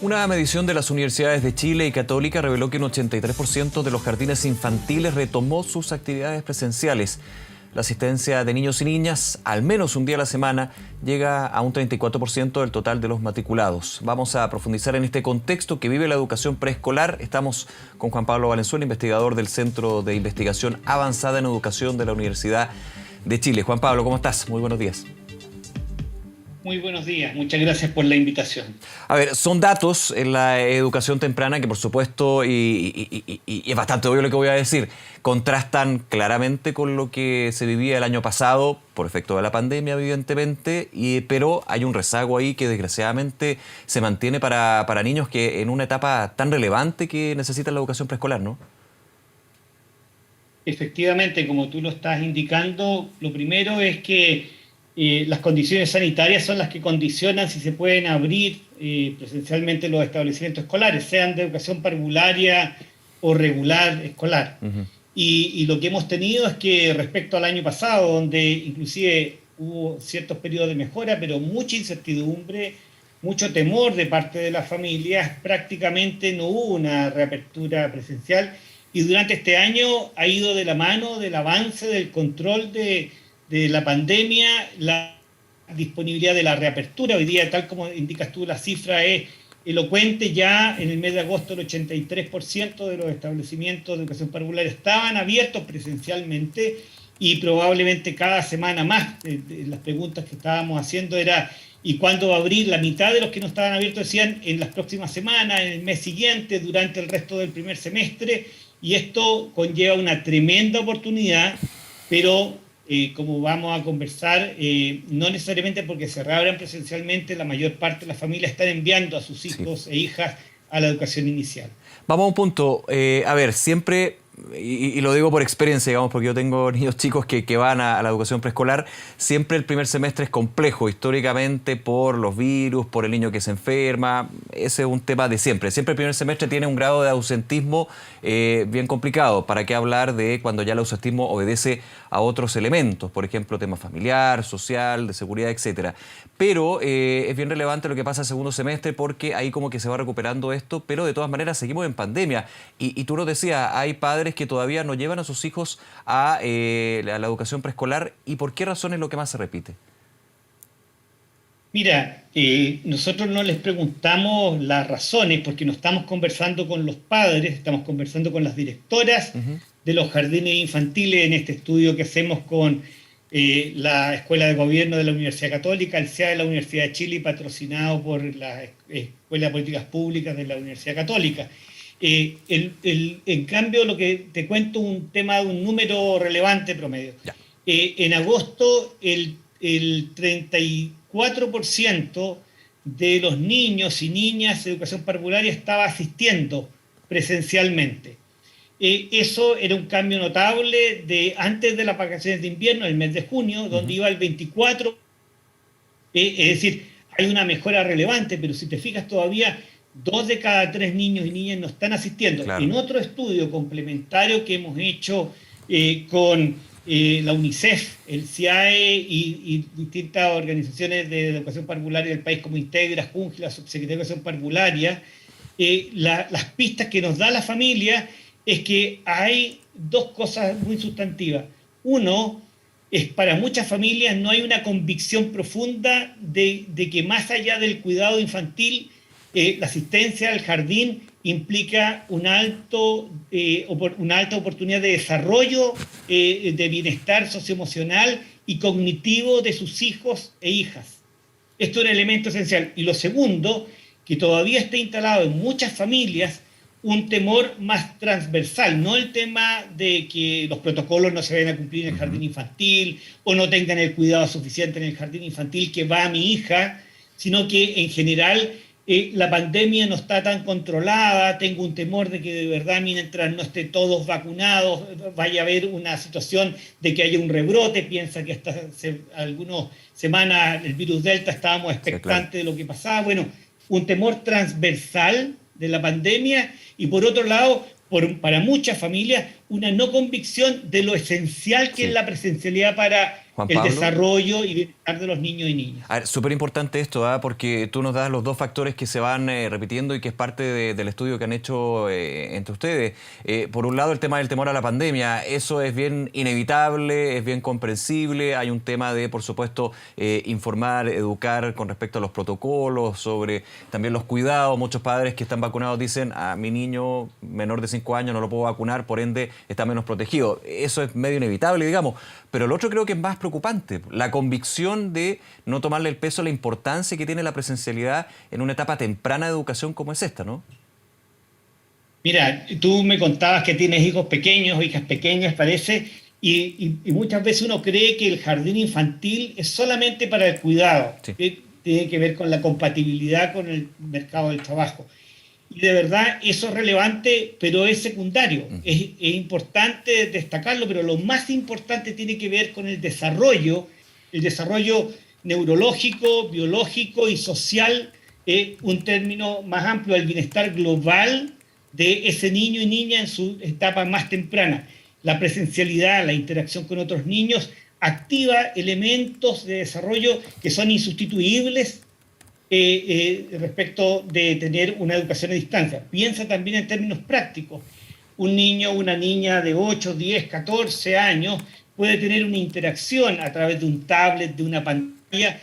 Una medición de las universidades de Chile y Católica reveló que un 83% de los jardines infantiles retomó sus actividades presenciales. La asistencia de niños y niñas, al menos un día a la semana, llega a un 34% del total de los matriculados. Vamos a profundizar en este contexto que vive la educación preescolar. Estamos con Juan Pablo Valenzuela, investigador del Centro de Investigación Avanzada en Educación de la Universidad de Chile. Juan Pablo, ¿cómo estás? Muy buenos días. Muy buenos días, muchas gracias por la invitación. A ver, son datos en la educación temprana que por supuesto, y es bastante obvio lo que voy a decir, contrastan claramente con lo que se vivía el año pasado, por efecto de la pandemia evidentemente, pero hay un rezago ahí que desgraciadamente se mantiene para niños que en una etapa tan relevante que necesitan la educación preescolar, ¿no? Efectivamente, como tú lo estás indicando, lo primero es que las condiciones sanitarias son las que condicionan si se pueden abrir presencialmente los establecimientos escolares, sean de educación parvularia o regular escolar. Y lo que hemos tenido es que respecto al año pasado, donde inclusive hubo ciertos periodos de mejora, pero mucha incertidumbre, mucho temor de parte de las familias, prácticamente no hubo una reapertura presencial. Y durante este año ha ido de la mano del avance del control de la pandemia, la disponibilidad de la reapertura. Hoy día, tal como indicas tú, la cifra es elocuente. Ya en el mes de agosto el 83% de los establecimientos de educación parvular estaban abiertos presencialmente y probablemente cada semana más. Las preguntas que estábamos haciendo era ¿y cuándo va a abrir? La mitad de los que no estaban abiertos decían en las próximas semanas, en el mes siguiente, durante el resto del primer semestre, y esto conlleva una tremenda oportunidad, pero como vamos a conversar, no necesariamente porque se reabran presencialmente, la mayor parte de las familias están enviando a sus hijos e hijas a la educación inicial. Vamos a un punto. A ver, siempre, y lo digo por experiencia, digamos, porque yo tengo niños chicos que van a la educación preescolar, siempre el primer semestre es complejo históricamente por los virus, por el niño que se enferma. Ese es un tema de siempre. Siempre el primer semestre tiene un grado de ausentismo bien complicado. ¿Para qué hablar de cuando ya el ausentismo obedece a otros elementos? Por ejemplo, tema familiar, social, de seguridad, etcétera. Pero es bien relevante lo que pasa el segundo semestre porque ahí como que se va recuperando esto, pero de todas maneras seguimos en pandemia. Y tú lo decías, hay padres que todavía no llevan a sus hijos a la educación preescolar. ¿Y por qué razón es lo que más se repite? Mira, nosotros no les preguntamos las razones porque no estamos conversando con los padres, estamos conversando con las directoras de los jardines infantiles en este estudio que hacemos con la Escuela de Gobierno de la Universidad Católica, el CEA de la Universidad de Chile y patrocinado por la Escuela de Políticas Públicas de la Universidad Católica. En cambio, lo que te cuento, un tema de un número relevante promedio. En agosto, el 34% de los niños y niñas de educación parvularia estaba asistiendo presencialmente. Eso era un cambio notable de antes de las vacaciones de invierno, el mes de junio, donde iba el 24%. Es decir, hay una mejora relevante, pero si te fijas todavía 2 de cada 3 niños y niñas no están asistiendo. Claro. En otro estudio complementario que hemos hecho con la UNICEF, el CIAE y distintas organizaciones de educación parvularia del país como Integra, Junge, la Subsecretaría de Educación Parvularia, las pistas que nos da la familia es que hay dos cosas muy sustantivas. Uno, es para muchas familias no hay una convicción profunda de que más allá del cuidado infantil, la asistencia al jardín implica una alta oportunidad de desarrollo, de bienestar socioemocional y cognitivo de sus hijos e hijas. Esto es un elemento esencial. Y lo segundo, que todavía está instalado en muchas familias un temor más transversal, no el tema de que los protocolos no se vayan a cumplir en el jardín infantil o no tengan el cuidado suficiente en el jardín infantil que va a mi hija, sino que en general la pandemia no está tan controlada, tengo un temor de que de verdad mientras no estén todos vacunados vaya a haber una situación de que haya un rebrote. Piensa que hasta algunas semanas el virus Delta estábamos expectantes de lo que pasaba. Bueno, un temor transversal de la pandemia y por otro lado, para muchas familias, una no convicción de lo esencial que es la presencialidad para el desarrollo y bienestar de los niños y niñas. A ver, súper importante esto, porque tú nos das los dos factores que se van repitiendo y que es parte del estudio que han hecho entre ustedes. Por un lado, el tema del temor a la pandemia, eso es bien inevitable, es bien comprensible. Hay un tema de, por supuesto, informar, educar con respecto a los protocolos, sobre también los cuidados. Muchos padres que están vacunados dicen, a mi niño menor de 5 años no lo puedo vacunar, por ende está menos protegido. Eso es medio inevitable, digamos. Pero lo otro creo que es más preocupante, la convicción de no tomarle el peso a la importancia que tiene la presencialidad en una etapa temprana de educación como es esta, ¿no? Mira, tú me contabas que tienes hijos pequeños, hijas pequeñas, parece, y muchas veces uno cree que el jardín infantil es solamente para el cuidado, Sí. que tiene que ver con la compatibilidad con el mercado del trabajo. Y de verdad eso es relevante, pero es secundario. Es importante destacarlo, pero lo más importante tiene que ver con el desarrollo neurológico, biológico y social, un término más amplio, el bienestar global de ese niño y niña en su etapa más temprana. La presencialidad, la interacción con otros niños, activa elementos de desarrollo que son insustituibles respecto de tener una educación a distancia. Piensa también en términos prácticos. Un niño o una niña de 8, 10, 14 años puede tener una interacción a través de un tablet, de una pantalla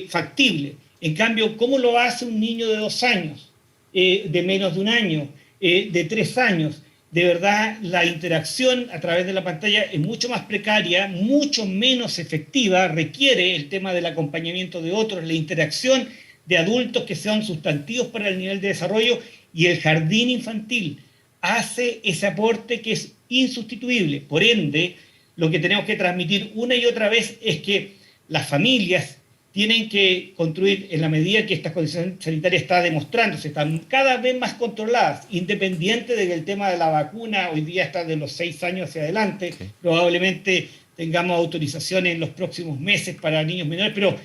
factible. En cambio, ¿cómo lo hace un niño de 2 años, de menos de un año, de 3 años? De verdad, la interacción a través de la pantalla es mucho más precaria, mucho menos efectiva, requiere el tema del acompañamiento de otros, la interacción de adultos que sean sustantivos para el nivel de desarrollo, y el jardín infantil hace ese aporte que es insustituible. Por ende, lo que tenemos que transmitir una y otra vez es que las familias tienen que construir, en la medida que esta condición sanitaria está demostrándose, están cada vez más controladas, independiente de que el tema de la vacuna hoy día está de los 6 años hacia adelante, sí. Probablemente tengamos autorizaciones en los próximos meses para niños menores, pero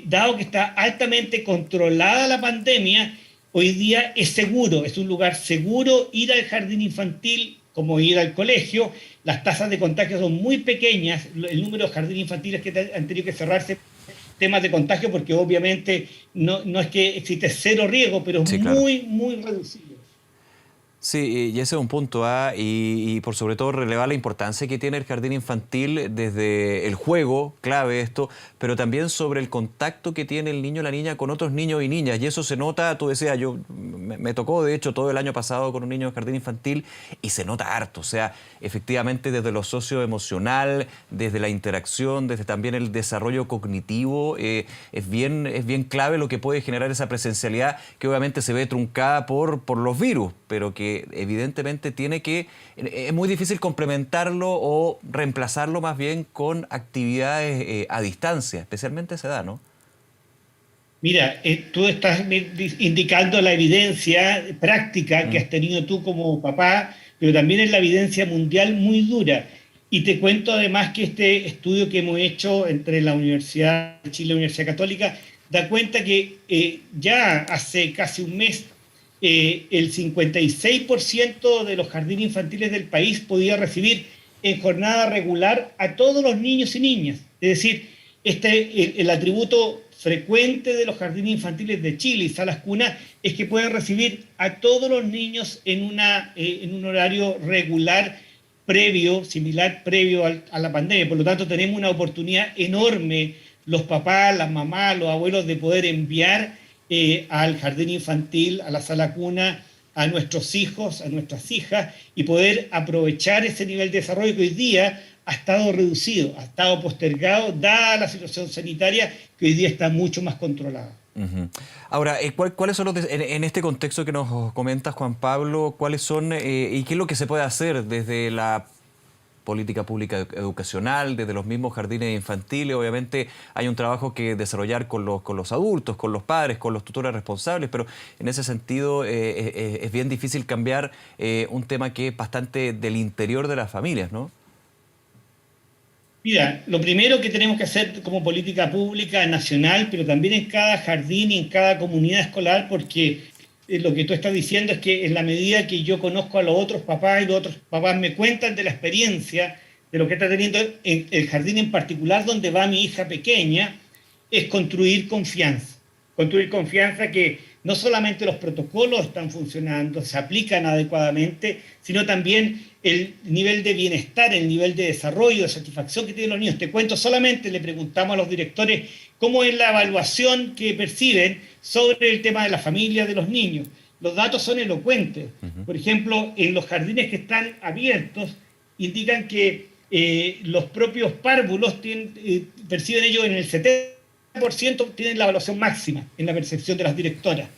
dado que está altamente controlada la pandemia, hoy día es seguro, es un lugar seguro ir al jardín infantil como ir al colegio. Las tasas de contagio son muy pequeñas, el número de jardines infantiles que han tenido que cerrarse, temas de contagio, porque obviamente no es que existe cero riesgo, pero es sí, muy, claro, muy reducido. Sí, y ese es un punto, y por sobre todo relevar la importancia que tiene el jardín infantil desde el juego, clave esto, pero también sobre el contacto que tiene el niño o la niña con otros niños y niñas, y eso se nota, tú decías, me tocó de hecho todo el año pasado con un niño de jardín infantil, y se nota harto, o sea, efectivamente desde lo socioemocional, desde la interacción, desde también el desarrollo cognitivo, es bien clave lo que puede generar esa presencialidad, que obviamente se ve truncada por los virus, pero que evidentemente es muy difícil complementarlo o reemplazarlo más bien con actividades a distancia, especialmente a esa edad, ¿no? Mira, tú estás indicando la evidencia práctica que has tenido tú como papá, pero también es la evidencia mundial muy dura. Y te cuento además que este estudio que hemos hecho entre la Universidad de Chile y la Universidad Católica da cuenta que ya hace casi un mes el 56% de los jardines infantiles del país podía recibir en jornada regular a todos los niños y niñas. Es decir, el atributo frecuente de los jardines infantiles de Chile y salas cuna es que pueden recibir a todos los niños en un horario regular similar previo a la pandemia. Por lo tanto, tenemos una oportunidad enorme, los papás, las mamás, los abuelos, de poder enviar al jardín infantil, a la sala cuna, a nuestros hijos, a nuestras hijas, y poder aprovechar ese nivel de desarrollo que hoy día ha estado reducido, ha estado postergado, dada la situación sanitaria que hoy día está mucho más controlada. Uh-huh. Ahora, ¿cuáles son en este contexto que nos comentas, Juan Pablo, cuáles son y qué es lo que se puede hacer desde la política pública educacional, desde los mismos jardines infantiles? Obviamente hay un trabajo que desarrollar con los adultos, con los padres, con los tutores responsables, pero en ese sentido es bien difícil cambiar un tema que es bastante del interior de las familias, ¿no? Mira, lo primero que tenemos que hacer como política pública nacional, pero también en cada jardín y en cada comunidad escolar, porque lo que tú estás diciendo es que en la medida que yo conozco a los otros papás y los otros papás me cuentan de la experiencia de lo que está teniendo el jardín en particular donde va mi hija pequeña, es construir confianza. Construir confianza que no solamente los protocolos están funcionando, se aplican adecuadamente, sino también el nivel de bienestar, el nivel de desarrollo, de satisfacción que tienen los niños. Te cuento solamente, le preguntamos a los directores cómo es la evaluación que perciben sobre el tema de la familia de los niños. Los datos son elocuentes. Por ejemplo, en los jardines que están abiertos, indican que los propios párvulos perciben ellos en el 70% tienen la evaluación máxima en la percepción de las directoras.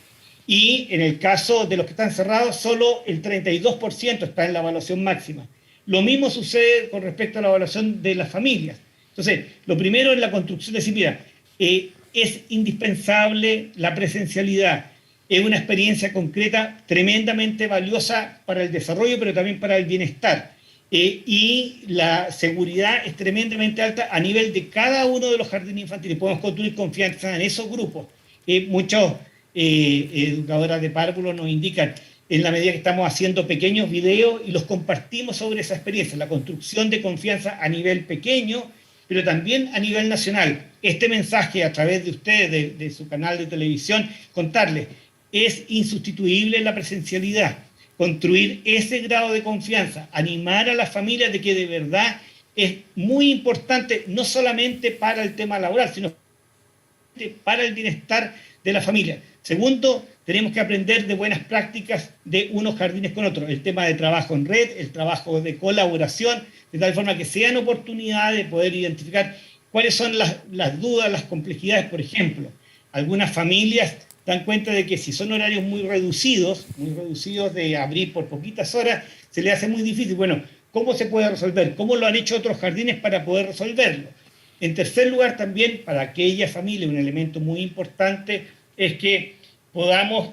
Y en el caso de los que están cerrados, solo el 32% está en la evaluación máxima. Lo mismo sucede con respecto a la evaluación de las familias. Entonces, lo primero es la construcción de decir, mira, es indispensable la presencialidad. Es una experiencia concreta tremendamente valiosa para el desarrollo, pero también para el bienestar. Y la seguridad es tremendamente alta a nivel de cada uno de los jardines infantiles. Podemos construir confianza en esos grupos. Muchos educadoras de párvulos nos indican, en la medida que estamos haciendo pequeños videos y los compartimos sobre esa experiencia, la construcción de confianza a nivel pequeño, pero también a nivel nacional. Este mensaje a través de ustedes, de su canal de televisión, contarles, es insustituible la presencialidad. Construir ese grado de confianza, animar a las familias de que de verdad es muy importante, no solamente para el tema laboral, sino para el bienestar de la familia. Segundo, tenemos que aprender de buenas prácticas de unos jardines con otros. El tema de trabajo en red, el trabajo de colaboración, de tal forma que sean oportunidades de poder identificar cuáles son las dudas, las complejidades. Por ejemplo, algunas familias dan cuenta de que si son horarios muy reducidos de abrir por poquitas horas, se les hace muy difícil. Bueno, ¿cómo se puede resolver? ¿Cómo lo han hecho otros jardines para poder resolverlo? En tercer lugar, también para aquella familia, un elemento muy importante es que podamos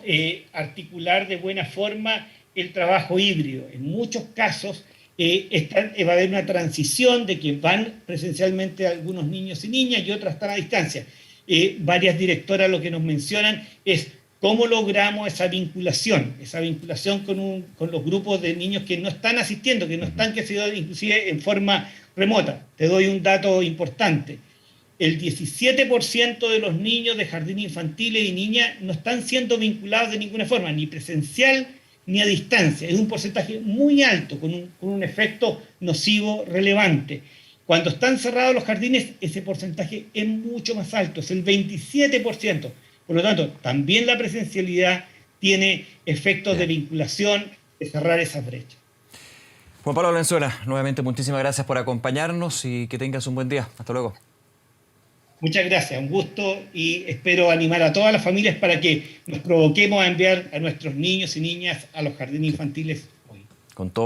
articular de buena forma el trabajo híbrido. En muchos casos va a haber una transición de que van presencialmente algunos niños y niñas y otras están a distancia. Varias directoras lo que nos mencionan es cómo logramos esa vinculación con los grupos de niños que no están asistiendo, que no están, que se da inclusive en forma remota. Te doy un dato importante. El 17% de los niños de jardín infantiles y niñas no están siendo vinculados de ninguna forma, ni presencial ni a distancia. Es un porcentaje muy alto, con un efecto nocivo relevante. Cuando están cerrados los jardines, ese porcentaje es mucho más alto, es el 27%. Por lo tanto, también la presencialidad tiene efectos de vinculación, de cerrar esas brechas. Juan Pablo Valenzuela, nuevamente muchísimas gracias por acompañarnos y que tengas un buen día. Hasta luego. Muchas gracias, un gusto, y espero animar a todas las familias para que nos provoquemos a enviar a nuestros niños y niñas a los jardines infantiles hoy. Con todo